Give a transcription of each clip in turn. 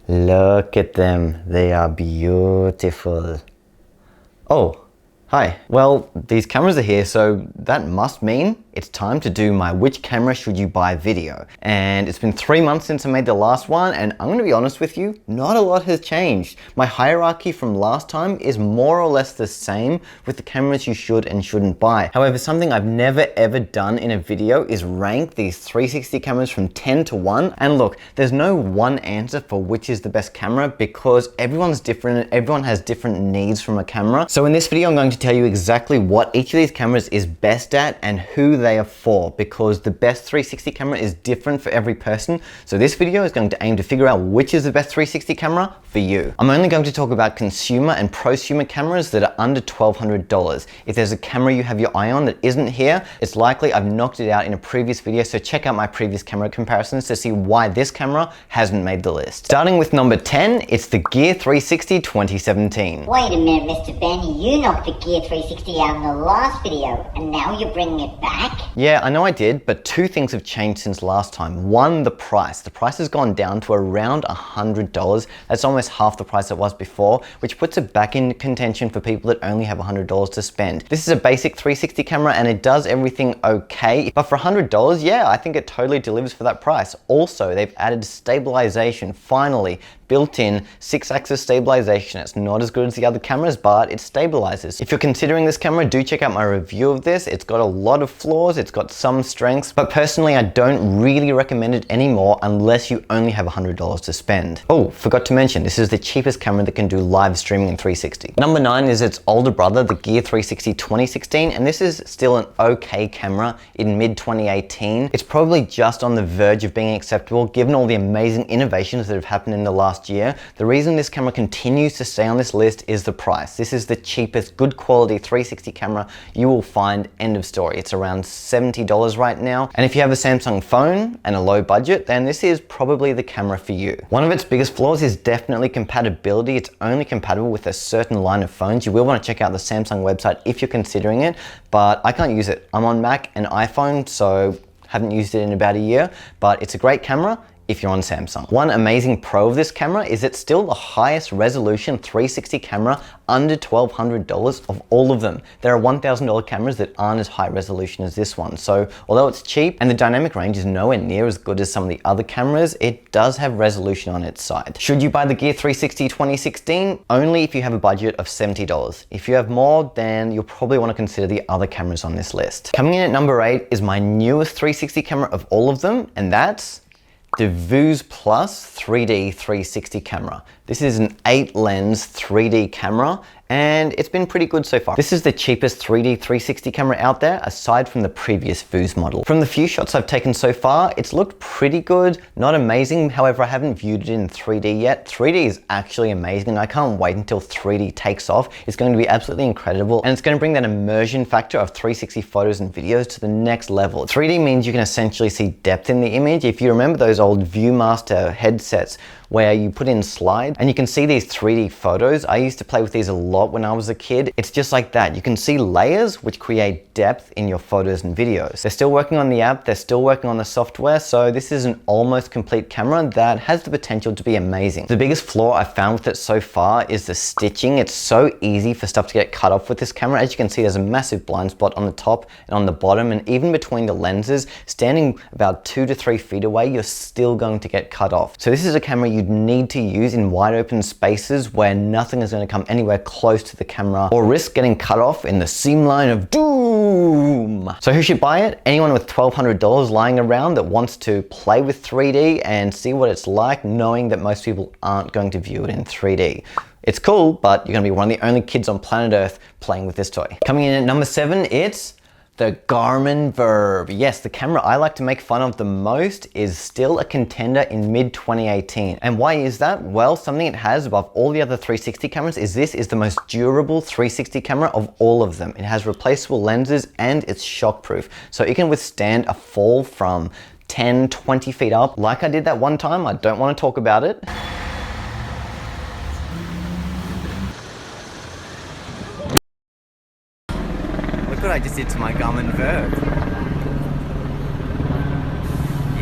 Look at them, they are beautiful. Oh, hi. Well, these cameras are here, so that must mean it's time to do my which camera should you buy video. And it's been 3 months since I made the last one, and I'm gonna be honest with you, not a lot has changed. My hierarchy from last time is more or less the same with the cameras you should and shouldn't buy. However, something I've never ever done in a video is rank these 360 cameras from 10 to 1. And look, there's no one answer for which is the best camera because everyone's different and everyone has different needs from a camera. So in this video, I'm going to tell you exactly what each of these cameras is best at and who they are for, because the best 360 camera is different for every person. So this video is going to aim to figure out which is the best 360 camera for you. I'm only going to talk about consumer and prosumer cameras that are under $1,200. If there's a camera you have your eye on that isn't here, it's likely I've knocked it out in a previous video, so check out my previous camera comparisons to see why this camera hasn't made the list. Starting with number 10, it's the Gear 360 2017. Wait a minute, Mr. Benny, you knocked the Gear 360 out in the last video, and now you're bringing it back? Yeah, I know I did, but two things have changed since last time. One, the price. The price has gone down to around $100. That's almost half the price it was before, which puts it back in contention for people that only have $100 to spend. This is a basic 360 camera and it does everything okay, but for $100, yeah, I think it totally delivers for that price. Also, they've added stabilization, finally. Built-in 6-axis stabilization. It's not as good as the other cameras, but it stabilizes. If you're considering this camera, do check out my review of this. It's got a lot of flaws, it's got some strengths, but personally I don't really recommend it anymore unless you only have $100 to spend. Oh, forgot to mention, this is the cheapest camera that can do live streaming in 360. Number 9 is its older brother, the Gear 360 2016, and this is still an okay camera in mid-2018. It's probably just on the verge of being acceptable given all the amazing innovations that have happened in the last year. The reason this camera continues to stay on this list is the price. This is the cheapest good quality 360 camera you will find, end of story. It's around $70 right now. And if you have a Samsung phone and a low budget, then this is probably the camera for you. One of its biggest flaws is definitely compatibility. It's only compatible with a certain line of phones. You will want to check out the Samsung website if you're considering it, but I can't use it. I'm on Mac and iPhone, so haven't used it in about a year, but it's a great camera if you're on Samsung. One amazing pro of this camera is it's still the highest resolution 360 camera under $1,200 of all of them. There are $1,000 cameras that aren't as high resolution as this one. So although it's cheap and the dynamic range is nowhere near as good as some of the other cameras, it does have resolution on its side. Should you buy the Gear 360 2016? Only if you have a budget of $70. If you have more, then you'll probably want to consider the other cameras on this list. Coming in at number 8 is my newest 360 camera of all of them, and that's Devoe's Plus 3D 360 camera. This is an 8-lens 3D camera and it's been pretty good so far. This is the cheapest 3D 360 camera out there aside from the previous Devoe's model. From the few shots I've taken so far, it's looked pretty good, not amazing. However, I haven't viewed it in 3D yet. 3D is actually amazing and I can't wait until 3D takes off. It's going to be absolutely incredible and it's going to bring that immersion factor of 360 photos and videos to the next level. 3D means you can essentially see depth in the image. If you remember those old ViewMaster headsets where you put in slides and you can see these 3D photos. I used to play with these a lot when I was a kid. It's just like that. You can see layers which create depth in your photos and videos. They're still working on the app, they're still working on the software, so this is an almost complete camera that has the potential to be amazing. The biggest flaw I've found with it so far is the stitching. It's so easy for stuff to get cut off with this camera. As you can see, there's a massive blind spot on the top and on the bottom, and even between the lenses, standing about 2 to 3 feet away, you're still going to get cut off. So this is a camera you'd need to use in wide open spaces where nothing is going to come anywhere close to the camera or risk getting cut off in the seam line of doom. So who should buy it? Anyone with $1,200 lying around that wants to play with 3D and see what it's like, knowing that most people aren't going to view it in 3D. It's cool, but you're going to be one of the only kids on planet Earth playing with this toy. Coming in at number 7, it's the Garmin VirB. Yes, the camera I like to make fun of the most is still a contender in mid-2018. And why is that? Well, something it has above all the other 360 cameras is this is the most durable 360 camera of all of them. It has replaceable lenses and it's shockproof. So it can withstand a fall from 10, 20 feet up. Like I did that one time, I don't want to talk about it. Look what I just did to my Garmin VirB.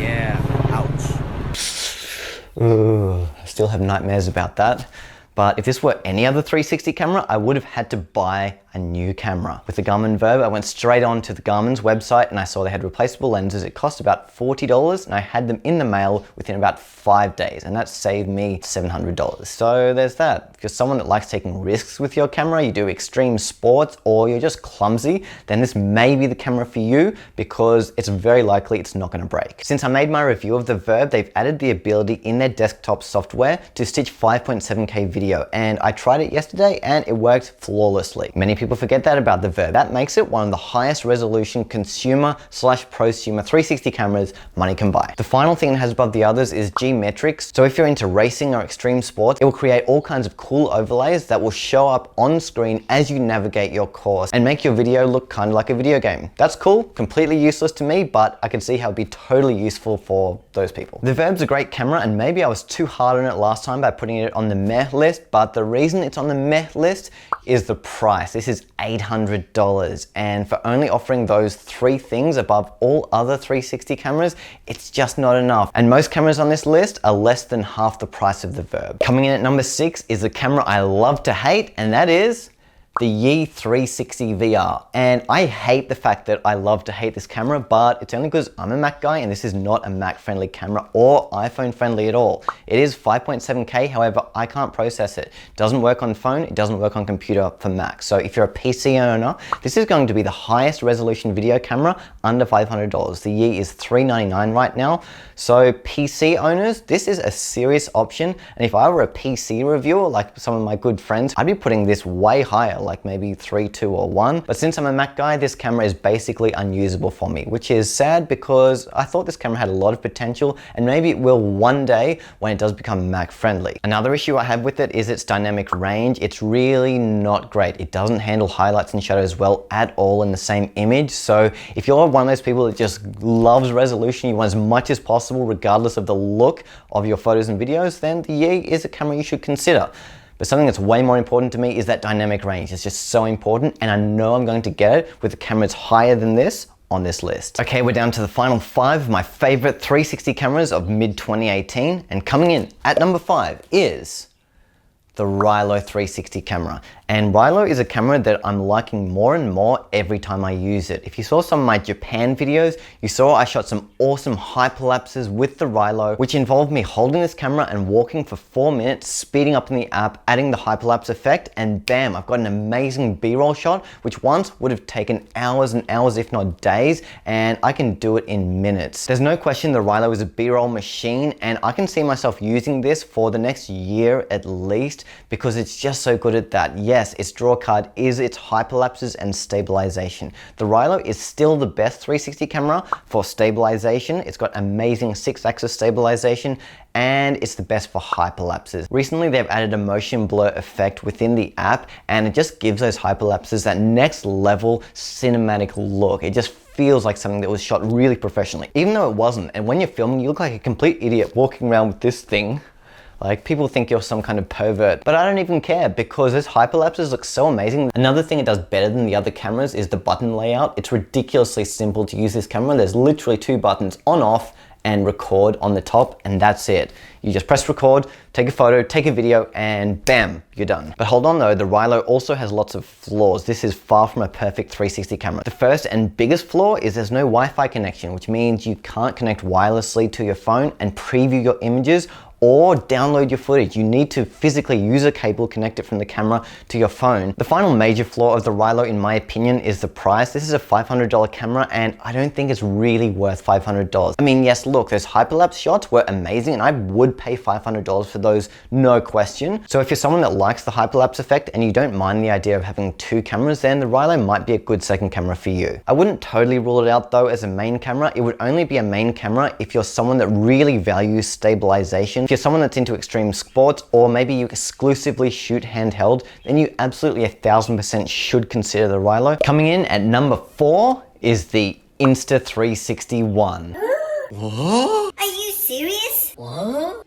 Yeah, ouch. Ooh, still have nightmares about that. But if this were any other 360 camera, I would have had to buy a new camera. With the Garmin VirB, I went straight on to the Garmin's website and I saw they had replaceable lenses. It cost about $40 and I had them in the mail within about 5 days, and that saved me $700. So there's that. If you're someone that likes taking risks with your camera, you do extreme sports, or you're just clumsy, then this may be the camera for you because it's very likely it's not gonna break. Since I made my review of the VirB, they've added the ability in their desktop software to stitch 5.7K video, and I tried it yesterday and it worked flawlessly. Many people forget that about the VirB. That makes it one of the highest resolution consumer/prosumer 360 cameras money can buy. The final thing it has above the others is G-metrics. So if you're into racing or extreme sports, it will create all kinds of cool overlays that will show up on screen as you navigate your course and make your video look kind of like a video game. That's cool, completely useless to me, but I can see how it'd be totally useful for those people. The VirB's a great camera, and maybe I was too hard on it last time by putting it on the meh list, but the reason it's on the meh list is the price. This is $800, and for only offering those 3 things above all other 360 cameras, it's just not enough. And most cameras on this list are less than half the price of the VirB. Coming in at number 6 is a camera I love to hate, and that is the Yi 360 VR. And I hate the fact that I love to hate this camera, but it's only because I'm a Mac guy and this is not a Mac friendly camera or iPhone friendly at all. It is 5.7K, however, I can't process it. It doesn't work on phone, it doesn't work on computer for Mac. So if you're a PC owner, this is going to be the highest resolution video camera under $500. The Yi is $399 right now. So PC owners, this is a serious option. And if I were a PC reviewer, like some of my good friends, I'd be putting this way higher, like maybe 3, 2, or 1. But since I'm a Mac guy, this camera is basically unusable for me, which is sad because I thought this camera had a lot of potential, and maybe it will one day when it does become Mac friendly. Another issue I have with it is its dynamic range. It's really not great. It doesn't handle highlights and shadows well at all in the same image. So if you're one of those people that just loves resolution, you want as much as possible regardless of the look of your photos and videos, then the Yi is a camera you should consider. But something that's way more important to me is that dynamic range. It's just so important, and I know I'm going to get it with the cameras higher than this on this list. Okay, we're down to the final 5 of my favorite 360 cameras of mid-2018, and coming in at number 5 is the Rilo 360 camera. And Rilo is a camera that I'm liking more and more every time I use it. If you saw some of my Japan videos, you saw I shot some awesome hyperlapses with the Rilo, which involved me holding this camera and walking for 4 minutes, speeding up in the app, adding the hyperlapse effect, and bam, I've got an amazing B-roll shot, which once would have taken hours and hours, if not days, and I can do it in minutes. There's no question the Rilo is a B-roll machine, and I can see myself using this for the next year at least, because it's just so good at that. Yes, its draw card is its hyperlapses and stabilization. The Rilo is still the best 360 camera for stabilization. It's got amazing 6-axis stabilization, and it's the best for hyperlapses. Recently, they've added a motion blur effect within the app, and it just gives those hyperlapses that next level cinematic look. It just feels like something that was shot really professionally, even though it wasn't. And when you're filming, you look like a complete idiot walking around with this thing. Like, people think you're some kind of pervert, but I don't even care because those hyperlapses look so amazing. Another thing it does better than the other cameras is the button layout. It's ridiculously simple to use this camera. There's literally 2 buttons, on, off, and record on the top, and that's it. You just press record, take a photo, take a video, and bam, you're done. But hold on though, the Rilo also has lots of flaws. This is far from a perfect 360 camera. The first and biggest flaw is there's no Wi-Fi connection, which means you can't connect wirelessly to your phone and preview your images or download your footage. You need to physically use a cable, connect it from the camera to your phone. The final major flaw of the Rilo, in my opinion, is the price. This is a $500 camera, and I don't think it's really worth $500. I mean, yes, look, those hyperlapse shots were amazing, and I would pay $500 for those, no question. So if you're someone that likes the hyperlapse effect and you don't mind the idea of having 2 cameras, then the Rilo might be a good second camera for you. I wouldn't totally rule it out though as a main camera. It would only be a main camera if you're someone that really values stabilization. If you're someone that's into extreme sports, or maybe you exclusively shoot handheld, then you absolutely 1000% should consider the Rilo. Coming in at number 4 is the Insta360 What? Are you serious? What?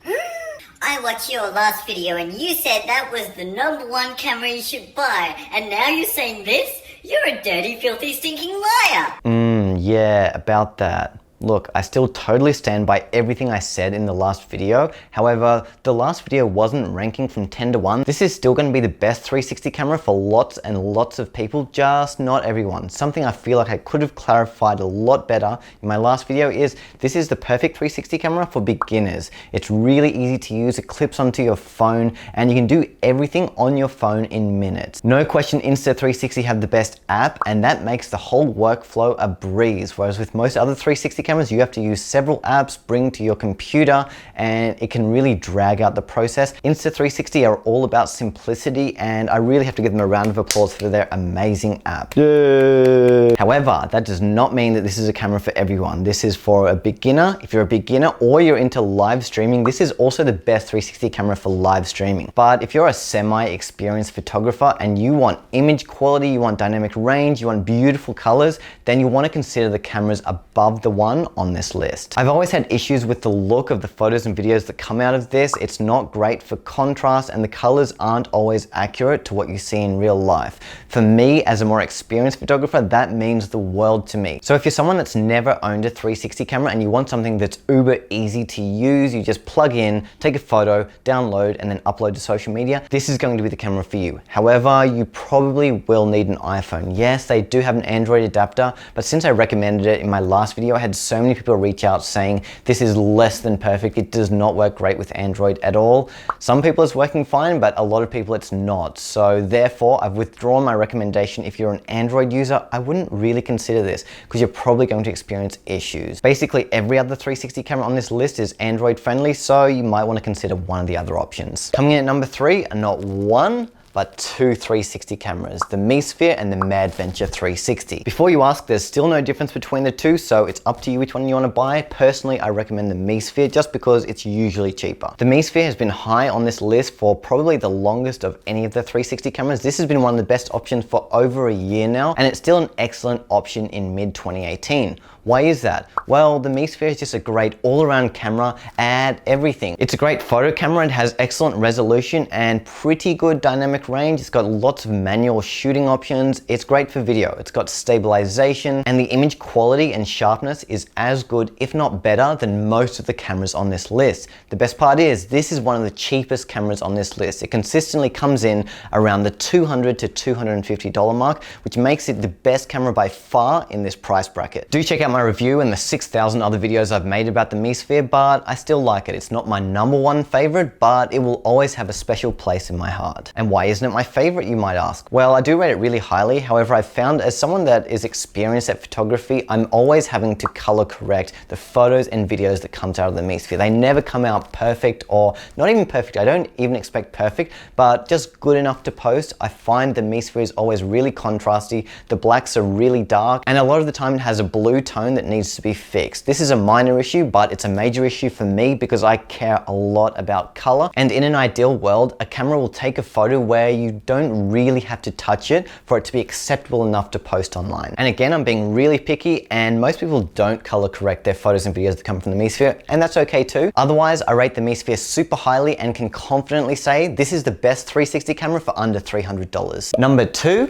I watched your last video and you said that was the #1 camera you should buy, and now you're saying this? You're a dirty, filthy, stinking liar. Yeah, about that. Look, I still totally stand by everything I said in the last video. However, the last video wasn't ranking from 10 to 1. This is still going to be the best 360 camera for lots and lots of people, just not everyone. Something I feel like I could have clarified a lot better in my last video is this is the perfect 360 camera for beginners. It's really easy to use, it clips onto your phone, and you can do everything on your phone in minutes. No question, Insta360 have the best app, and that makes the whole workflow a breeze. Whereas with most other 360 cameras, you have to use several apps, bring to your computer, and it can really drag out the process. Insta360 are all about simplicity, and I really have to give them a round of applause for their amazing app. Yay. However, that does not mean that this is a camera for everyone. This is for a beginner. If you're a beginner or you're into live streaming, this is also the best 360 camera for live streaming. But if you're a semi-experienced photographer and you want image quality, you want dynamic range, you want beautiful colors, then you want to consider the cameras above the one on this list. I've always had issues with the look of the photos and videos that come out of this. It's not great for contrast, and the colors aren't always accurate to what you see in real life. For me, as a more experienced photographer, that means the world to me. So if you're someone that's never owned a 360 camera and you want something that's uber easy to use, you just plug in, take a photo, download, and then upload to social media, this is going to be the camera for you. However, you probably will need an iPhone. Yes, they do have an Android adapter, but since I recommended it in my last video, I had so many people reach out saying this is less than perfect. It does not work great with Android at all. Some people it's working fine, but a lot of people it's not. So therefore, I've withdrawn my recommendation. If you're an Android user, I wouldn't really consider this because you're probably going to experience issues. Basically, every other 360 camera on this list is Android friendly, so you might want to consider one of the other options. Coming in at number 3, and not one, but two 360 cameras, the MiSphere and the MadVenture 360. Before you ask, there's still no difference between the two, so it's up to you which one you want to buy. Personally, I recommend the MiSphere just because it's usually cheaper. The MiSphere has been high on this list for probably the longest of any of the 360 cameras. This has been one of the best options for over a year now, and it's still an excellent option in mid-2018. Why is that? Well, the MiSphere is just a great all-around camera at everything. It's a great photo camera. It has excellent resolution and pretty good dynamic range. It's got lots of manual shooting options. It's great for video. It's got stabilization, and the image quality and sharpness is as good, if not better, than most of the cameras on this list. The best part is this is one of the cheapest cameras on this list. It consistently comes in around the $200 to $250 mark, which makes it the best camera by far in this price bracket. Do check out my review and the 6,000 other videos I've made about the MiSphere, but I still like it. It's not my #1 favorite, but it will always have a special place in my heart. And why isn't it my favorite, you might ask? Well, I do rate it really highly. However, I've found as someone that is experienced at photography, I'm always having to color correct the photos and videos that comes out of the MiSphere. They never come out perfect, or not even perfect. I don't even expect perfect, but just good enough to post. I find the MiSphere is always really contrasty. The blacks are really dark, and a lot of the time it has a blue tone that needs to be fixed. This is a minor issue, but it's a major issue for me because I care a lot about color. And in an ideal world, a camera will take a photo where you don't really have to touch it for it to be acceptable enough to post online. And again, I'm being really picky, and most people don't color correct their photos and videos that come from the MiSphere, and that's okay too. Otherwise, I rate the MiSphere super highly and can confidently say this is the best 360 camera for under $300. Number 2,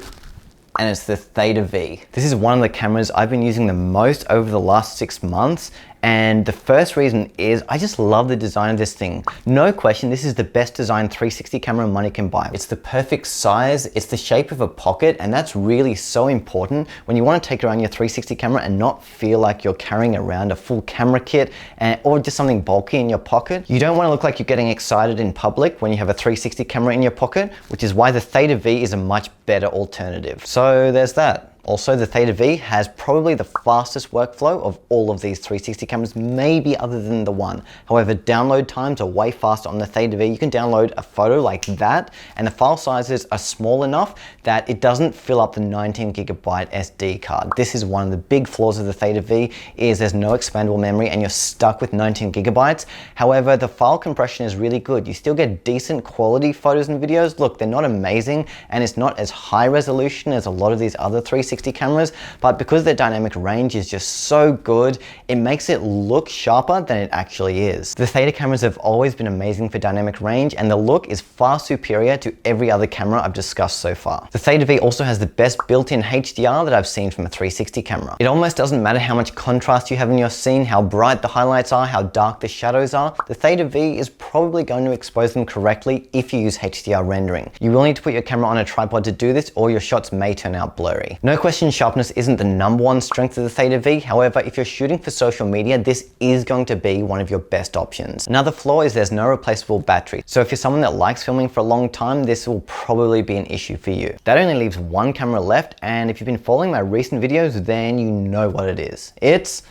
and it's the Theta V. This is one of the cameras I've been using the most over the last 6 months. And the first reason is I just love the design of this thing. No question, this is the best designed 360 camera money can buy. It's the perfect size, it's the shape of a pocket, and that's really so important when you want to take around your 360 camera and not feel like you're carrying around a full camera kit or just something bulky in your pocket. You don't want to look like you're getting excited in public when you have a 360 camera in your pocket, which is why the Theta V is a much better alternative. So there's that. Also, the Theta V has probably the fastest workflow of all of these 360 cameras, maybe other than the one. However, download times are way faster on the Theta V. You can download a photo like that, and the file sizes are small enough that it doesn't fill up the 19GB SD card. This is one of the big flaws of the Theta V, is there's no expandable memory and you're stuck with 19GB. However, the file compression is really good. You still get decent quality photos and videos. Look, they're not amazing, and it's not as high resolution as a lot of these other 360 360 cameras, but because their dynamic range is just so good, it makes it look sharper than it actually is. The Theta cameras have always been amazing for dynamic range, and the look is far superior to every other camera I've discussed so far. The Theta V also has the best built-in HDR that I've seen from a 360 camera. It almost doesn't matter how much contrast you have in your scene, how bright the highlights are, how dark the shadows are. The Theta V is probably going to expose them correctly if you use HDR rendering. You will need to put your camera on a tripod to do this, or your shots may turn out blurry. No question, sharpness isn't the #1 strength of the Theta V. However, if you're shooting for social media, this is going to be one of your best options. Another flaw is there's no replaceable battery. So if you're someone that likes filming for a long time, this will probably be an issue for you. That only leaves one camera left, and if you've been following my recent videos, then you know what it is. It's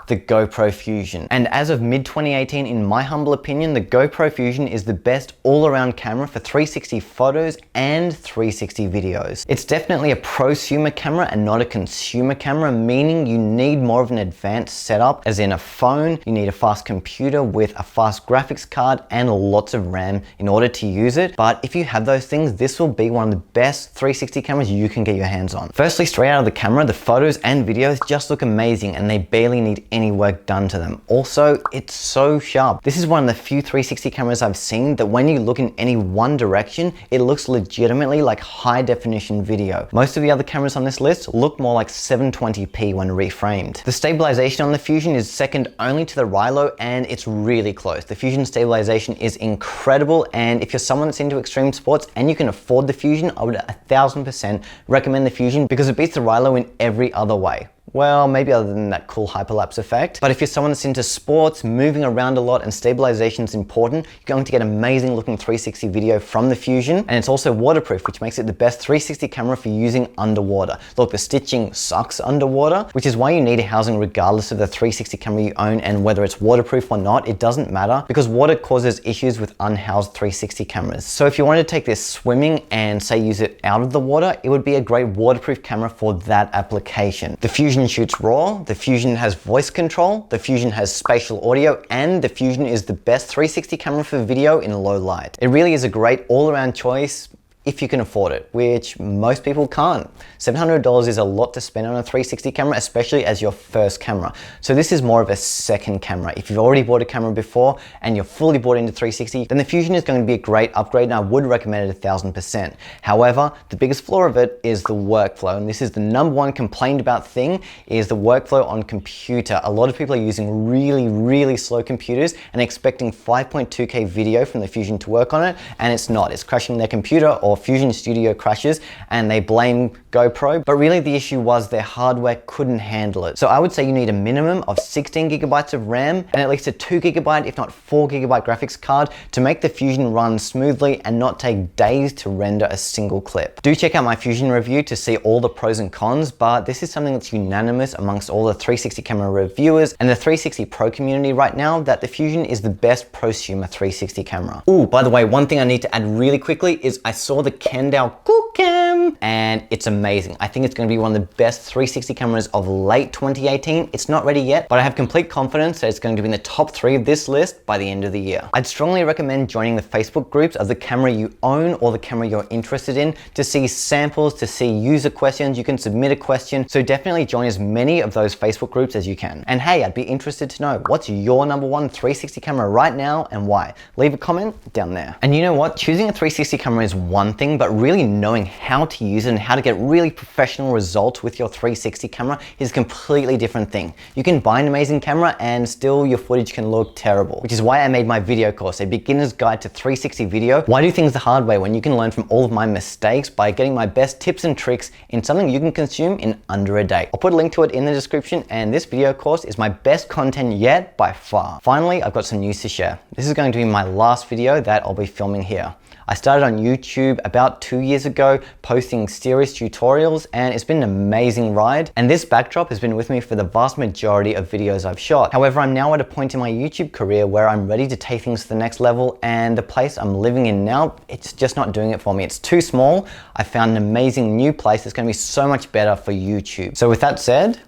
the GoPro Fusion. And as of mid-2018, in my humble opinion, the GoPro Fusion is the best all-around camera for 360 photos and 360 videos. It's definitely a prosumer camera and not a consumer camera, meaning you need more of an advanced setup, as in a phone, you need a fast computer with a fast graphics card and lots of RAM in order to use it. But if you have those things, this will be one of the best 360 cameras you can get your hands on. Firstly, straight out of the camera, the photos and videos just look amazing, and they barely need any work done to them. Also, it's so sharp. This is one of the few 360 cameras I've seen that when you look in any one direction, it looks legitimately like high definition video. Most of the other cameras on this list look more like 720p when reframed. The stabilization on the Fusion is second only to the Rilo, and it's really close. The Fusion stabilization is incredible, and if you're someone that's into extreme sports and you can afford the Fusion, I would 1000% recommend the Fusion because it beats the Rilo in every other way. Well, maybe other than that cool hyperlapse effect. But if you're someone that's into sports, moving around a lot, and stabilization is important, you're going to get amazing looking 360 video from the Fusion. And it's also waterproof, which makes it the best 360 camera for using underwater. Look, the stitching sucks underwater, which is why you need a housing regardless of the 360 camera you own, and whether it's waterproof or not, it doesn't matter because water causes issues with unhoused 360 cameras. So if you wanted to take this swimming and say use it out of the water, it would be a great waterproof camera for that application. The Fusion shoots RAW, the Fusion has voice control, the Fusion has spatial audio, and the Fusion is the best 360 camera for video in low light. It really is a great all-around choice if you can afford it, which most people can't. $700 is a lot to spend on a 360 camera, especially as your first camera. So this is more of a second camera. If you've already bought a camera before and you're fully bought into 360, then the Fusion is going to be a great upgrade, and I would recommend it 1000%. However, the biggest flaw of it is the workflow, and this is the #1 complained about thing, is the workflow on computer. A lot of people are using really slow computers and expecting 5.2K video from the Fusion to work on it, and it's not. It's crashing their computer, or Fusion Studio crashes, and they blame GoPro, but really the issue was their hardware couldn't handle it. So I would say you need a minimum of 16 gigabytes of RAM and at least a 2 gigabyte, if not 4 gigabyte graphics card to make the Fusion run smoothly and not take days to render a single clip. Do check out my Fusion review to see all the pros and cons, but this is something that's unanimous amongst all the 360 camera reviewers and the 360 Pro community right now, that the Fusion is the best prosumer 360 camera. Oh, by the way, one thing I need to add really quickly is I saw the Kendall Cam, and it's amazing. I think it's going to be one of the best 360 cameras of late 2018. It's not ready yet, but I have complete confidence that it's going to be in the top 3 of this list by the end of the year. I'd strongly recommend joining the Facebook groups of the camera you own or the camera you're interested in to see samples, to see user questions. You can submit a question, so definitely join as many of those Facebook groups as you can. And hey, I'd be interested to know, what's your #1 360 camera right now and why? Leave a comment down there. And you know what? Choosing a 360 camera is one thing, but really knowing how to use it and how to get really professional results with your 360 camera is a completely different thing. You can buy an amazing camera and still your footage can look terrible, which is why I made my video course, a beginner's guide to 360 video. Why do things the hard way when you can learn from all of my mistakes by getting my best tips and tricks in something you can consume in under a day. I'll put a link to it in the description, and this video course is my best content yet by far. Finally, I've got some news to share. This is going to be my last video that I'll be filming here. I started on YouTube about 2 years ago, posting serious tutorials, and it's been an amazing ride. And this backdrop has been with me for the vast majority of videos I've shot. However, I'm now at a point in my YouTube career where I'm ready to take things to the next level, and the place I'm living in now, it's just not doing it for me. It's too small. I found an amazing new place that's gonna be so much better for YouTube. So with that said,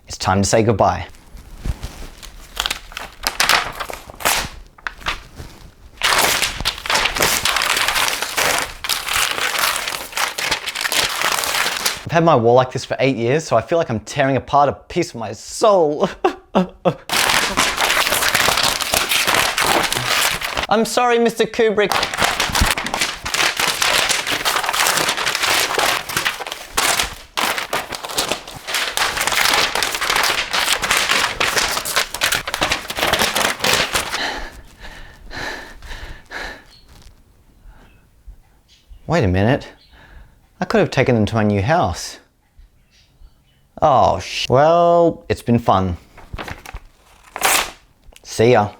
it's time to say goodbye. I've had my wall like this for 8 years, so I feel like I'm tearing apart a piece of my soul. I'm sorry, Mr. Kubrick. Wait a minute. I could have taken them to my new house. Oh, well, it's been fun. See ya.